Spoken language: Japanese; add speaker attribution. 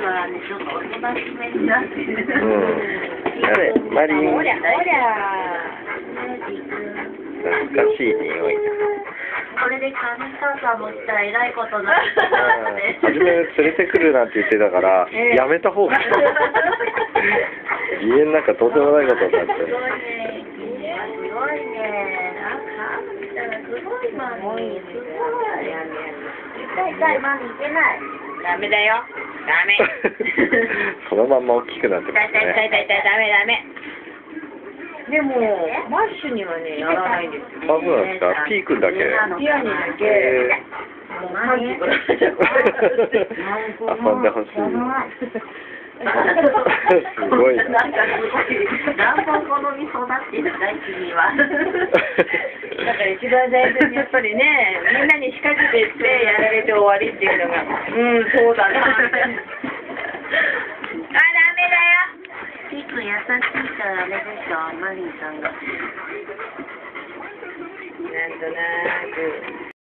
Speaker 1: はね、ちょっとおとなしめになってる。
Speaker 2: あれ、マリン。
Speaker 3: おりゃ。
Speaker 2: 懐かしい匂い。
Speaker 1: これでカニカサもしたらえらいことになって
Speaker 2: 初め連れてくるなんて言ってたから、やめた方がいい。家の中とんでもないことになってる。
Speaker 1: すごいね。すごいね。すごいマミー。すごい。痛いマミーいけない。
Speaker 3: ダメだよ。ダメ。
Speaker 2: そのまんま大きくなってます
Speaker 3: 痛い、
Speaker 2: ね。
Speaker 3: ダメ。でも、マッシュにはね、やらないんですよ。
Speaker 2: あ、そうなんですか。ピー君だけ。
Speaker 3: ピアにだけ、もう30ぐらいじゃ
Speaker 2: 遊んでほしい。すごいな。
Speaker 1: なんかすごい。何本好み育ってるかい、君は。
Speaker 3: だから一番大切にやっぱりね、みんなに仕掛けてってやられて終わりっていうのが、そうだな、みたいな。ダメだよ。
Speaker 1: ピー君優しいからあれでしょ、マリーさんが。
Speaker 3: なんとなく。